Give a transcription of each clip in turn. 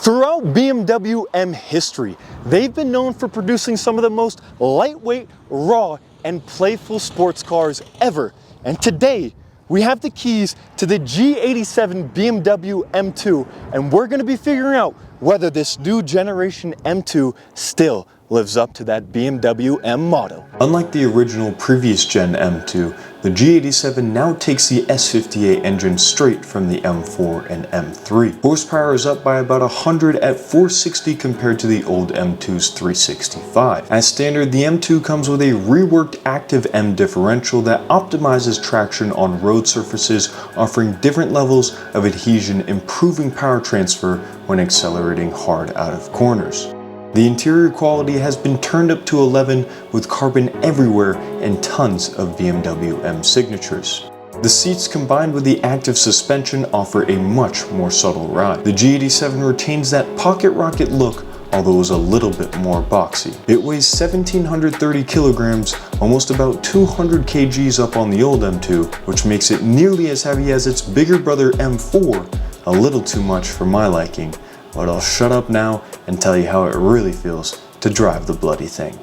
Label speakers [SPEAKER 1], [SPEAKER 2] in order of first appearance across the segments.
[SPEAKER 1] Throughout BMW M history, they've been known for producing some of the most lightweight, raw, and playful sports cars ever. And today, we have the keys to the G87 BMW M2, and we're going to be figuring out whether this new generation M2 still lives up to that BMW M motto. Unlike the original previous gen M2, the G87 now takes the S58 engine straight from the M4 and M3. Horsepower is up by about 100 at 460 compared to the old M2's 365. As standard, the M2 comes with a reworked active M differential that optimizes traction on road surfaces, offering different levels of adhesion, improving power transfer when accelerating hard out of corners. The interior quality has been turned up to 11 with carbon everywhere and tons of BMW M signatures. The seats combined with the active suspension offer a much more subtle ride. The G87 retains that pocket rocket look, although is a little bit more boxy. It weighs 1,730 kilograms, almost about 200 kgs up on the old M2, which makes it nearly as heavy as its bigger brother M4, a little too much for my liking. But I'll shut up now and tell you how it really feels to drive the bloody thing.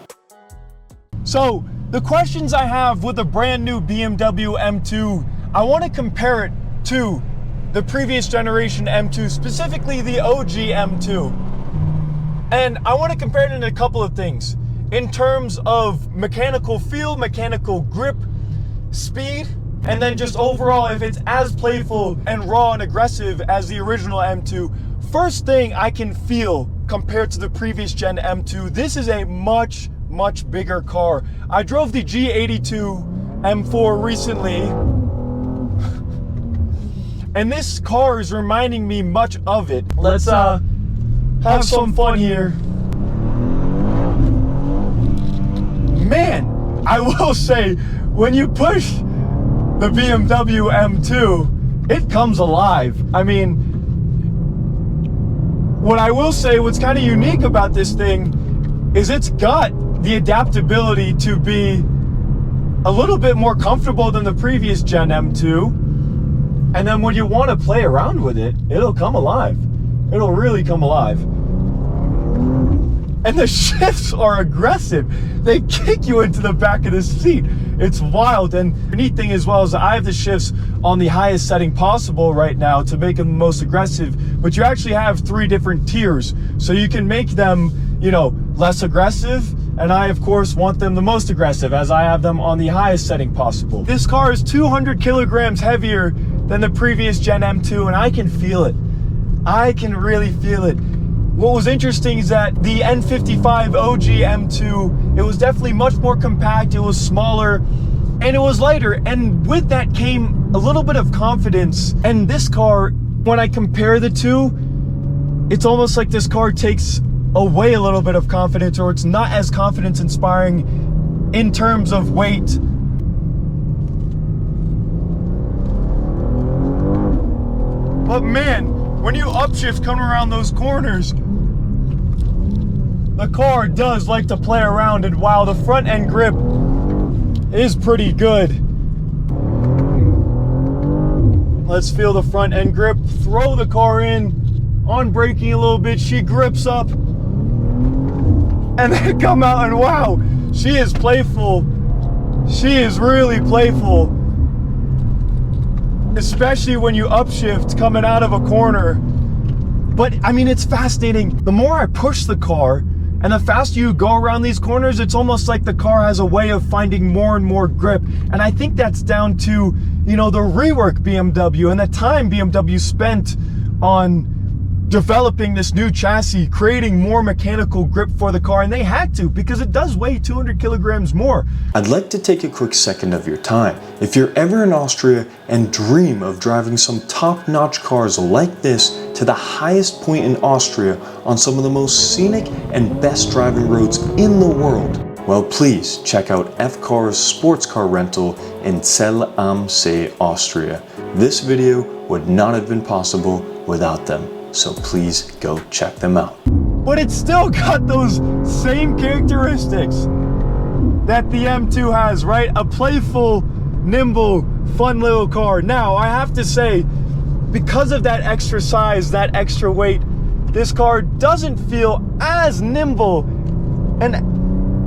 [SPEAKER 2] So, the questions I have with a brand new BMW M2, I want to compare it to the previous generation M2, specifically the OG M2. And I want to compare it in a couple of things. In terms of mechanical feel, mechanical grip, speed, and then just overall if it's as playful and raw and aggressive as the original M2. First thing I can feel compared to the previous gen M2, this is a much bigger car. I drove the G87 M4 recently, and this car is reminding me much of it. Let's have some fun here. Man, I will say, when you push the BMW M2, it comes alive. I mean, what I will say, what's kind of unique about this thing is it's got the adaptability to be a little bit more comfortable than the previous gen M2. And then when you want to play around with it, it'll come alive. It'll really come alive. And the shifts are aggressive. They kick you into the back of the seat. It's wild. And the neat thing as well is I have the shifts on the highest setting possible right now to make them the most aggressive, but you actually have 3 different tiers. So you can make them, you know, less aggressive, and I of course want them the most aggressive as I have them on the highest setting possible. This car is 200 kilograms heavier than the previous gen M2, and I can feel it. I can really feel it. What was interesting is that the N55 OG M2, it was definitely much more compact, it was smaller, and it was lighter. And with that came a little bit of confidence. And this car, when I compare the two, it's almost like this car takes away a little bit of confidence, or it's not as confidence inspiring in terms of weight. But man, when you upshift coming around those corners, the car does like to play around, and while the front end grip is pretty good, let's feel the front end grip. Throw the car in, on braking a little bit, she grips up, and then come out, and wow, she is playful. She is really playful, especially when you upshift coming out of a corner. But I mean, it's fascinating. The more I push the car and the faster you go around these corners, it's almost like the car has a way of finding more and more grip. And I think that's down to, you know, the rework BMW and the time BMW spent on developing this new chassis, creating more mechanical grip for the car, and they had to, because it does weigh 200 kilograms more.
[SPEAKER 1] I'd like to take a quick second of your time. If you're ever in Austria and dream of driving some top-notch cars like this to the highest point in Austria on some of the most scenic and best driving roads in the world, well, please check out F-Car's sports car rental in Zell am See, Austria. This video would not have been possible without them. So please go check them out.
[SPEAKER 2] But it's still got those same characteristics that the M2 has, right? A playful, nimble, fun little car. Now, I have to say, because of that extra size, that extra weight, this car doesn't feel as nimble and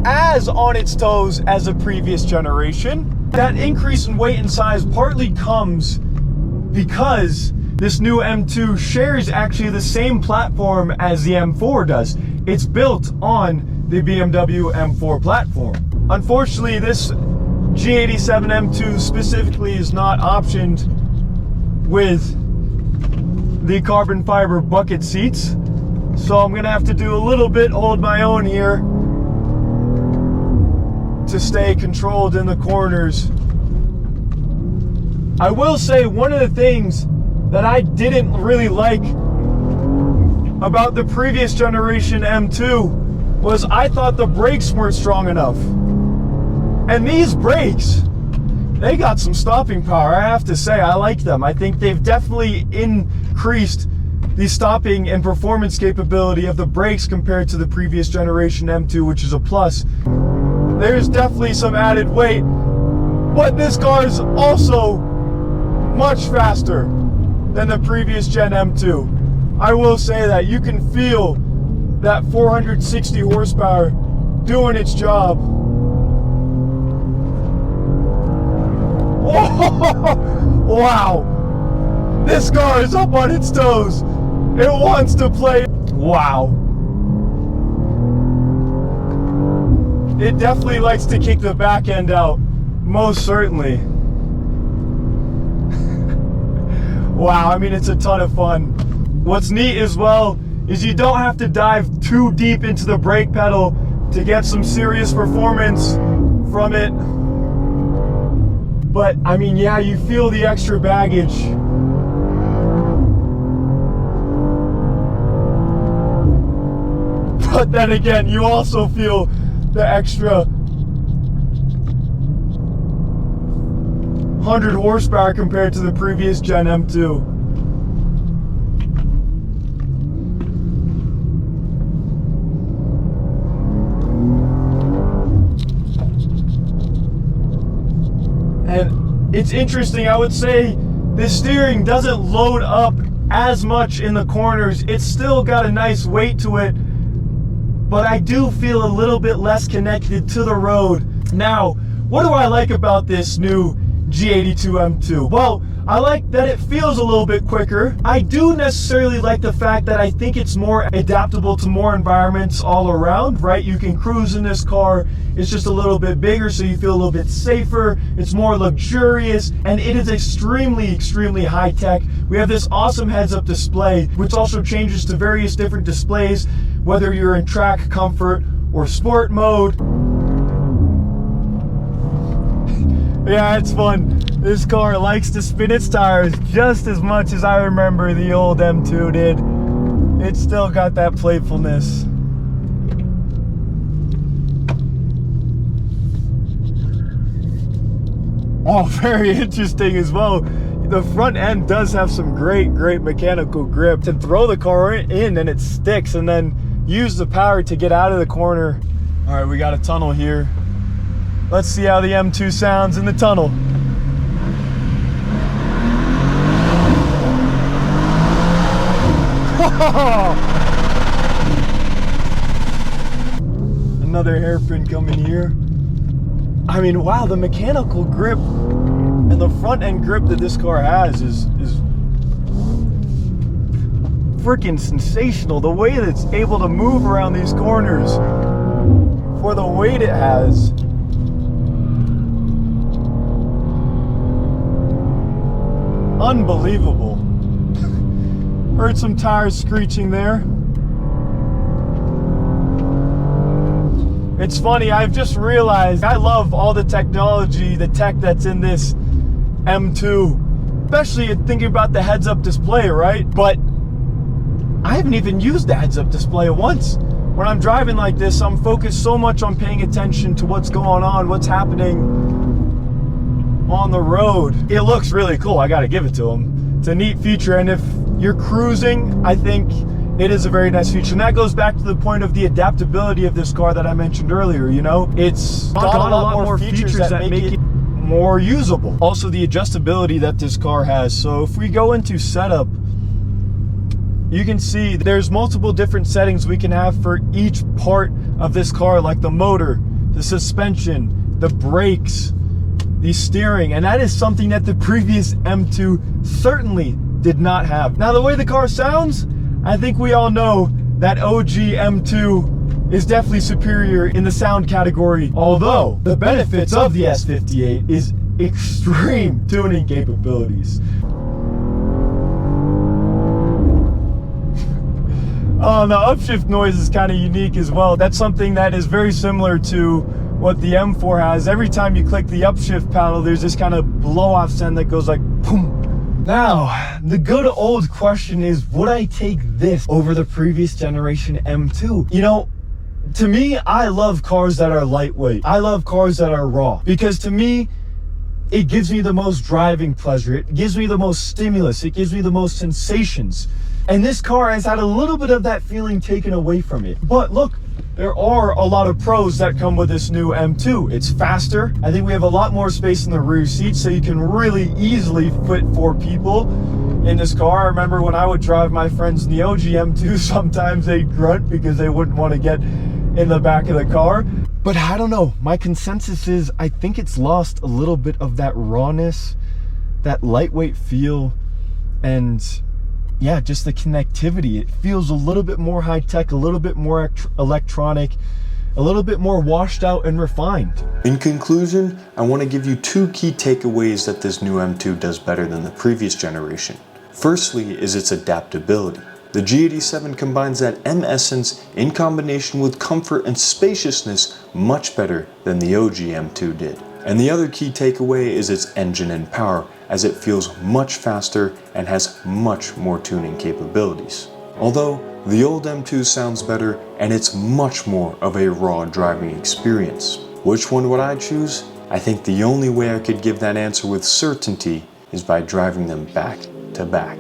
[SPEAKER 2] as on its toes as the previous generation. That increase in weight and size partly comes because this new M2 shares actually the same platform as the M4 does. It's built on the BMW M4 platform. Unfortunately, this G87 M2 specifically is not optioned with the carbon fiber bucket seats. So I'm gonna have to do a little bit, hold my own here to stay controlled in the corners. I will say one of the things that I didn't really like about the previous generation M2 was I thought the brakes weren't strong enough. And these brakes, they got some stopping power, I have to say. I like them. I think they've definitely increased the stopping and performance capability of the brakes compared to the previous generation M2, which is a plus. There's definitely some added weight, but this car is also much faster than the previous Gen M2. I will say that you can feel that 460 horsepower doing its job. Wow, this car is up on its toes. It wants to play. Wow. It definitely likes to kick the back end out, most certainly. Wow, I mean, it's a ton of fun. What's neat as well is you don't have to dive too deep into the brake pedal to get some serious performance from it. But I mean, yeah, you feel the extra baggage. But then again, you also feel the extra 100 horsepower compared to the previous Gen M2. And it's interesting, I would say the steering doesn't load up as much in the corners. It's still got a nice weight to it, but I do feel a little bit less connected to the road. Now, what do I like about this new G82 M2? Well, I like that it feels a little bit quicker. I do necessarily like the fact that I think it's more adaptable to more environments all around, right? You can cruise in this car. It's just a little bit bigger, so you feel a little bit safer. It's more luxurious, and it is extremely, extremely high tech. We have this awesome heads-up display, which also changes to various different displays, whether you're in track, comfort, or sport mode. Yeah, it's fun. This car likes to spin its tires just as much as I remember the old M2 did. It's still got that playfulness. Oh, very interesting as well. The front end does have some great mechanical grip to throw the car in and it sticks, and then use the power to get out of the corner. All right, we got a tunnel here. Let's see how the M2 sounds in the tunnel. Another hairpin coming here. I mean, wow, the mechanical grip and the front end grip that this car has is freaking sensational. The way that it's able to move around these corners for the weight it has. Unbelievable. Heard some tires screeching there. It's funny, I've just realized I love all the technology, the tech that's in this M2, especially thinking about the heads-up display, right? But I haven't even used the heads-up display once. When I'm driving like this, I'm focused so much on paying attention to what's going on, what's happening on the road. It looks really cool, I gotta give it to them. It's a neat feature, and if you're cruising, I think it is a very nice feature. And that goes back to the point of the adaptability of this car that I mentioned earlier, you know? It's got a lot more features that make it more usable. Also, the adjustability that this car has. So if we go into setup, you can see there's multiple different settings we can have for each part of this car, like the motor, the suspension, the brakes, the steering, and that is something that the previous M2 certainly did not have. Now, the way the car sounds, I think we all know that OG M2 is definitely superior in the sound category, although the benefits of the S58 is extreme tuning capabilities. The upshift noise is kind of unique as well. That's something that is very similar to what the M4 has. Every time you click the upshift paddle, there's this kind of blow-off sound that goes like boom. Now, the good old question is, would I take this over the previous generation M2? You know, to me, I love cars that are lightweight. I love cars that are raw, because to me, it gives me the most driving pleasure. It gives me the most stimulus. It gives me the most sensations. And this car has had a little bit of that feeling taken away from it. But look, there are a lot of pros that come with this new M2. It's faster. I think we have a lot more space in the rear seat, so you can really easily fit 4 people in this car. I remember when I would drive my friends in the OG M2, sometimes they'd grunt because they wouldn't want to get in the back of the car. But I don't know, my consensus is I think it's lost a little bit of that rawness, that lightweight feel, and yeah, just the connectivity. It feels a little bit more high-tech, a little bit more electronic, a little bit more washed out and refined.
[SPEAKER 1] In conclusion, I want to give you 2 key takeaways that this new M2 does better than the previous generation. Firstly is its adaptability. The G87 combines that M essence in combination with comfort and spaciousness much better than the OG M2 did. And the other key takeaway is its engine and power, as it feels much faster and has much more tuning capabilities. Although the old M2 sounds better and it's much more of a raw driving experience. Which one would I choose? I think the only way I could give that answer with certainty is by driving them back to back.